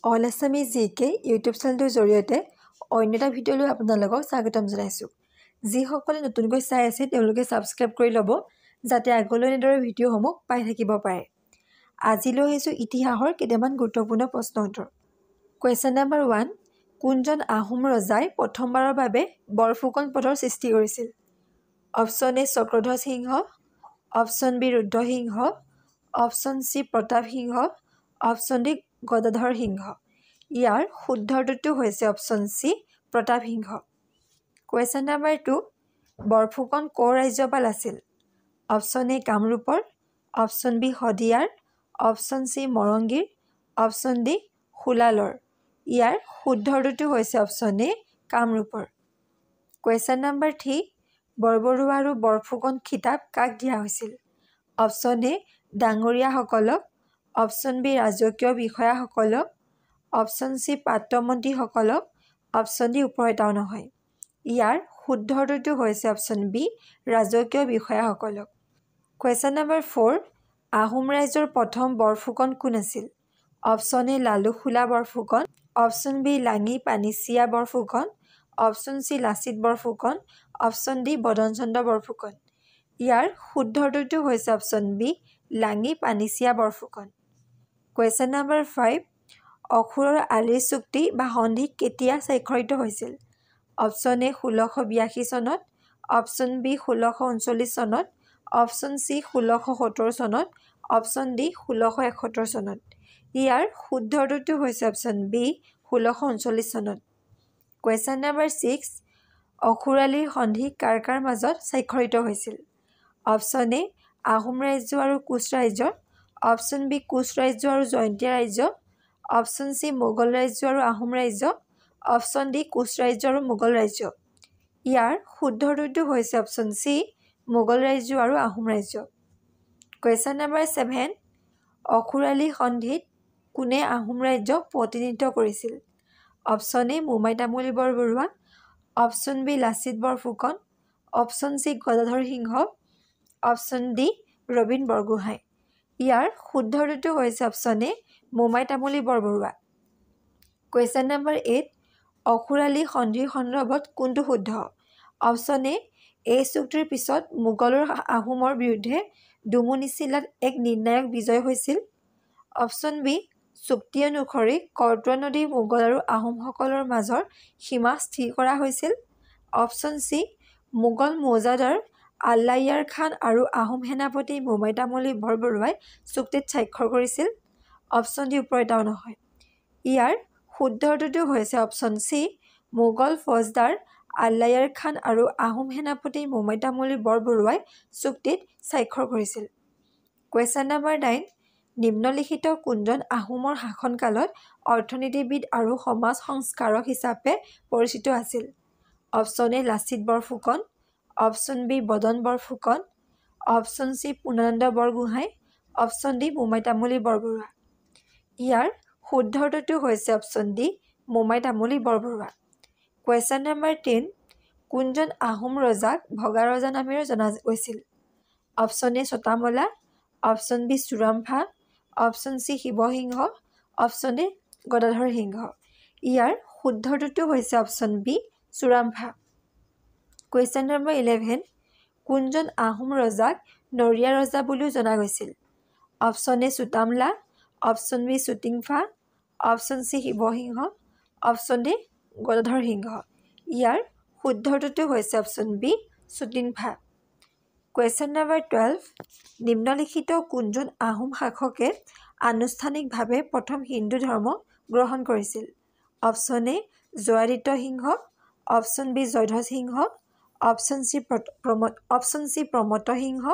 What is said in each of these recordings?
All Assamese জিকে YouTube চেনেলটোৰ জৰিয়তে অন্য এটা ভিডিঅ'লৈ আপোনালোকক স্বাগতম জনাইছোঁ। যিসকলে নতুনকৈ চাই আছে তেওঁলোকে ছাবস্ক্ৰাইব কৰি ল'ব যাতে আগলৈ এনেদৰে ভিডিঅ'সমূহ পাই থাকিব পাৰে। আজিলৈ আহিছোঁ ইতিহাসৰ কেইটামান গুৰুত্বপূৰ্ণ প্ৰশ্ন উত্তৰ। কুৱেশ্যন নম্বৰ 1, কোনজন আহোম ৰজাই প্ৰথমবাৰৰ বাবে বৰফুকন পথৰ সৃষ্টি কৰিছিল? Option A Chakradhwaj Singha, option B Rudra Singha, option C Pratap Singha, option D Gadadhar Singha. ইয়াৰ শুদ্ধ উত্তৰটো হৈছে option C Pratap Singha. Question number 2, Borphukan ক'ৰ ৰাজ্যপাল আছিল? অপশ্যন এ কামৰূপৰ, অপশ্যন বি শদিয়াৰ, অপশ্যন চি মৰংগীৰ, অপশ্যন ডি শুলালৰ। ইয়াৰ শুদ্ধ উত্তৰটো হৈছে অপশ্যন এ কামৰূপৰ। কুৱেশ্যন নম্বৰ 3, বৰবৰুৱা আৰু বৰফুকন খিতাপ কাক দিয়া হৈছিল? অপশ্যন এ ডাঙৰীয়াসকলক, অপশ্যন বি ৰাজকীয় বিষয়াসকলক, অপশ্যন চি পাত্ৰমন্ত্ৰীসকলক, অপশ্যন ডি ওপৰ এটাও নহয়। ইয়াৰ শুদ্ধ উত্তৰটো হৈছে অপশ্যন বি ৰাজকীয় বিষয়াসকলক। কুৱেশ্যন নম্বৰ 4, আহোম ৰাজ্যৰ প্ৰথম বৰফুকন কোন আছিল? Option A Lalukshola Borphukan, option B Langi Panisiya Borphukan, option C Lachit Borphukan, option D Badanchandra Borphukan. ইয়াৰ শুদ্ধ উত্তৰটো হৈছে option B Langi Panisiya Borphukan. Question number 5, অসুৰৰ আলিৰ চুক্তি বা সন্ধি কেতিয়া স্বাক্ষৰিত হৈছিল? অপশ্যন এ 1682 চনত, অপশ্যন বি 1639 চনত, অপশ্যন চি 1670 চনত, অপশ্যন ডি 1671 চনত। ইয়াৰ শুদ্ধ উত্তৰটো হৈছে অপশ্যন বি 1639 চনত। কুৱেশ্যন নম্বৰ 6, অসুৰ আলিৰ সন্ধি কাৰ কাৰ মাজত স্বাক্ষৰিত হৈছিল? অপশ্যন এ আহোম ৰাজ্য আৰু কোচ ৰাজ্য, অপশ্যন বি কোচ ৰাজ্য আৰু জয়ন্তীয়া ৰাজ্য, অপশ্যন চি মোগল ৰাজ্য আৰু আহোম ৰাজ্য, অপশ্যন ডি কোচ ৰাজ্য আৰু মোগল ৰাজ্য। ইয়াৰ শুদ্ধ উত্তৰটো হৈছে অপশ্যন চি মোগল ৰাজ্য আৰু আহোম ৰাজ্য। কুৱেশ্যন নম্বৰ 7, অসুৰ আলি সন্ধিত কোনে আহোম ৰাজ্যক প্ৰতিনিধিত্ব কৰিছিল? Option A Momai Tamuli Borbarua, option B Lachit Borphukan, option C Gadadhar Singha, option D Robin Borgohain. ইয়াৰ শুদ্ধ উত্তৰটো হৈছে option A Momai Tamuli Borbarua. Question number 8, অসুৰ আলি সন্ধিৰ সন্দৰ্ভত কোনটো শুদ্ধ? অপশ্যন এ এই চুক্তিৰ পিছত মোগল আৰু আহোমৰ বিৰুদ্ধে ডুমুনিচিলাত এক নিৰ্ণায়ক বিজয় হৈছিল, অপশ্যন বি চুক্তি অনুসৰি কৰতোৱা নদী মোগল আৰু আহোমসকলৰ মাজৰ সীমা স্থিৰ কৰা হৈছিল, অপশ্যন চি মোগল মৌজাদাৰ আল্লায়াৰ খান আৰু আহোম সেনাপতি মোমাই তামুলী বৰবৰুৱাই চুক্তিত স্বাক্ষৰ কৰিছিল, অপশ্যন ডি ওপৰ এটাও নহয়। ইয়াৰ শুদ্ধ উত্তৰটো হৈছে অপশ্যন চি মোগল ফৌজদাৰ আল্লায়াৰ খান আৰু আহোম সেনাপতি মোমাই তামুলী বৰবৰুৱাই চুক্তিত স্বাক্ষৰ কৰিছিল। কুৱেশ্যন নম্বৰ 9, নিম্নলিখিত কোনজন আহোমৰ শাসনকালত অৰ্থনীতিবিদ আৰু সমাজ সংস্কাৰক হিচাপে পৰিচিত আছিল? Option A Lachit Borphukan, option B Badan Borphukan, option C Purnananda Burhagohain, option D Momai Tamuli Borbarua. ইয়াৰ শুদ্ধ উত্তৰটো হৈছে option D Momai Tamuli Borbarua. Question number 10, কোনজন আহোম ৰজাক ভগা ৰজা নামেৰে জনা গৈছিল? Option A Sutamla, option B Surampha, option C Shiva Singha, option D Gadadhar Singha. ইয়াৰ শুদ্ধ উত্তৰটো হৈছে option B Surampha. Question number 11, কোনজন আহোম ৰজাক নৰিয়া ৰজা বুলিও জনা গৈছিল? Option A Sutamla, option B Sutingpha, option C Shiva Singha, option D Gadadhar Singha. ইয়াৰ শুদ্ধ উত্তৰটো হৈছে option B Sutingpha. Question number 12, নিম্নলিখিত কোনজন আহোম শাসকে আনুষ্ঠানিকভাৱে প্ৰথম হিন্দু ধৰ্ম গ্ৰহণ কৰিছিল? Option A Jayaditya Singha, option B Jayadhwaj Singha, option C Pramatta Singha,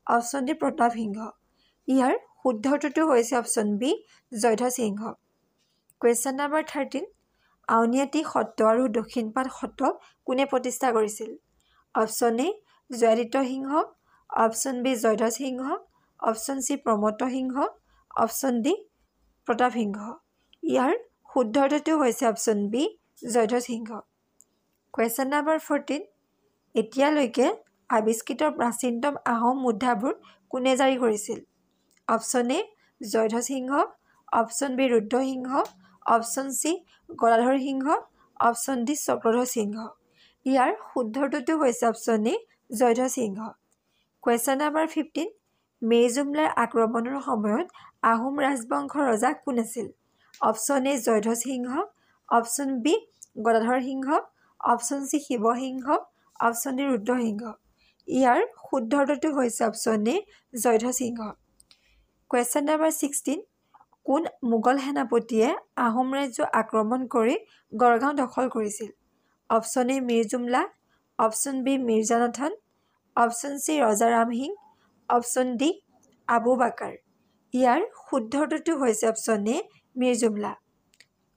option D Pratap Singha. ইয়াৰ শুদ্ধ উত্তৰটো হৈছে option B Jayadhwaj Singha. Question number 13, Auniati Satra আৰু দক্ষিণপাট সত্ৰ কোনে প্ৰতিষ্ঠা কৰিছিল? Option A Jayaditya Singha, option B Jayadhwaj Singha, option C Pramatta Singha, option D Pratap Singha. ইয়াৰ শুদ্ধ উত্তৰটো হৈছে option B Jayadhwaj Singha. Question number 14, এতিয়ালৈকে আৱিষ্কৃত প্ৰাচীনতম আহোম মুদ্ৰাবোৰ কোনে জাৰি কৰিছিল? Option A Jayadhwaj Singha, option B Rudra Singha, option C Gadadhar Singha option D Chakradhar Singha ইয়াৰ শুদ্ধ উত্তৰটো হৈছে option A Jayadhwaj Singha question number 15 মেজুমলাৰ আক্ৰমণৰ সময়ত আহোম ৰাজবংশৰ ৰজা কোন আছিল option A Jayadhwaj Singha option B Gadadhar Singha option C Shiva Singha option D Rudra Singha ইয়াৰ শুদ্ধ উত্তৰটো হৈছে option A Jayadhwaj Singha question number 16 কোন মোগল সেনাপতিয়ে আহোম ৰাজ্য আক্ৰমণ কৰি গড়গাঁও দখল কৰিছিল option A Mir Jumla option B Mirza Nathan option C Raja Ram Singh option D Abu Bakar ইয়াৰ শুদ্ধ উত্তৰটো হৈছে option A Mir Jumla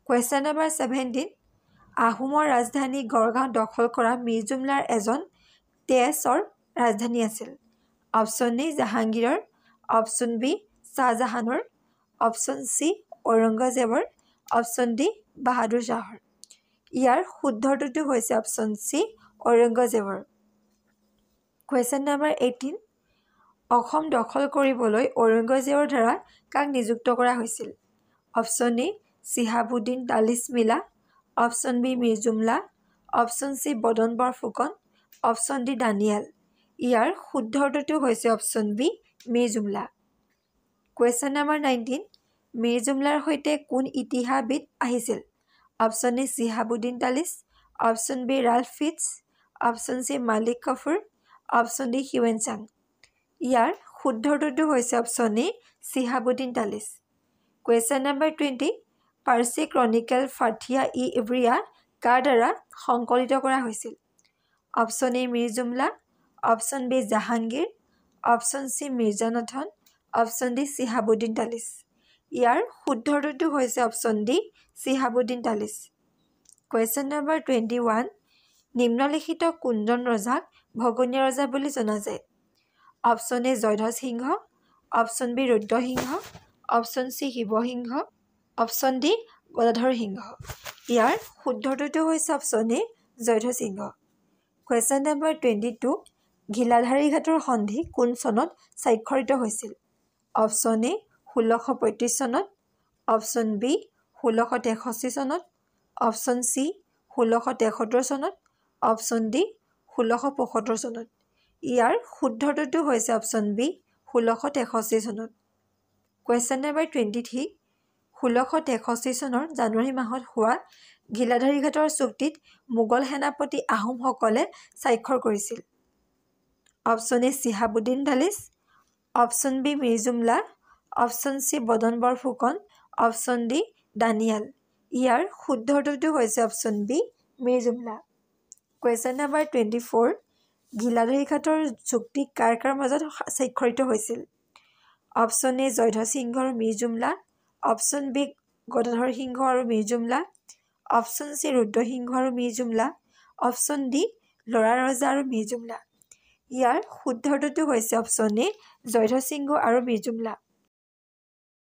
question number 17 আহোমৰ ৰাজধানী গড়গাঁও দখল কৰা মীৰ জুমলাৰ এজন তেজৰ ৰাজধানী আছিল অপশ্যন এ জাহাংগীৰৰ অপশ্যন বি শ্বাহজাহানৰ অপশ্যন চি ঔৰংগজেবৰ অপশ্যন ডি বাহাদুৰ শ্বাহৰ ইয়াৰ শুদ্ধ উত্তৰটো হৈছে অপশ্যন চি ঔৰংগজেবৰ কুৱেশ্যন নম্বৰ 18 অসম দখল কৰিবলৈ ঔৰংগজেবৰ দ্বাৰা কাক নিযুক্ত কৰা হৈছিল অপশ্যন এ চিহাবুদ্দিন তালিছমিলা option B Mir Jumla option C Badan Borphukan option D Daniel ইয়াৰ শুদ্ধ উত্তৰটো হৈছে option B Mir Jumla question number 19 Mir জুমলাৰ সৈতে কোন ইতিহাসবিদ আহিছিল option A Shihabuddin Talish option B Ralph Fitch option C Malik Kafur option D Hiuen Tsang ইয়াৰ শুদ্ধ উত্তৰটো হৈছে option A Shihabuddin Talish question number 20 Parsi chronicle Fathiya i Ibriya কাৰ দ্বাৰা সংকলিত কৰা হৈছিল option A Mir Jumla option B Jahangir option C Mirza Nathan option D Shihabuddin Talish ইয়াৰ শুদ্ধ উত্তৰটো হৈছে option D Shihabuddin Talish question number 21 নিম্নলিখিত কোনজন ৰজাক ভগনীয়া ৰজা বুলি জনা যায় option A Jayadhwaj Singha option B Rudra Singha option C Shiva Singha option D Gadadhar Singha ইয়াৰ শুদ্ধ উত্তৰটো হৈছে option A Jayadhwaj Singha question number 22 Ghiladhari ঘাটৰ সন্ধি কোন চনত স্বাক্ষৰিত হৈছিল অপশ্যন এ 1635 চনত অপশ্যন বি 1663 চনত অপশ্যন চি 1673 চনত অপশ্যন ডি 1675 চনত ইয়াৰ শুদ্ধ উত্তৰটো হৈছে অপশ্যন বি 1663 চনত কুৱেশ্যন নম্বৰ 23 1663 চনৰ জানুৱাৰী মাহত হোৱা ঘিলাধাৰী ঘাটৰ চুক্তিত মোগল সেনাপতি আহোমসকলে স্বাক্ষৰ কৰিছিল option A Shihabuddin Talish option B Mir Jumla option C Badan Borphukan option D Daniel ইয়াৰ শুদ্ধ উত্তৰটো হৈছে option B Mir Jumla question number 24 Ghiladhari ঘাটৰ চুক্তি কাৰ কাৰ মাজত স্বাক্ষৰিত হৈছিল অপশ্যন এ জয়ধ্বজ সিংহ আৰু মীৰ জুমলা অপশ্যন বি গদাধৰ সিংহ আৰু মীৰ জুমলা অপশ্যন চি ৰুদ্ৰসিংহ আৰু মীৰ জুমলা অপশ্যন ডি লৰা ৰজা আৰু মীৰ জুমলা ইয়াৰ শুদ্ধ উত্তৰটো হৈছে অপশ্যন এ জয়ধ্বজ সিংহ আৰু মীৰ জুমলা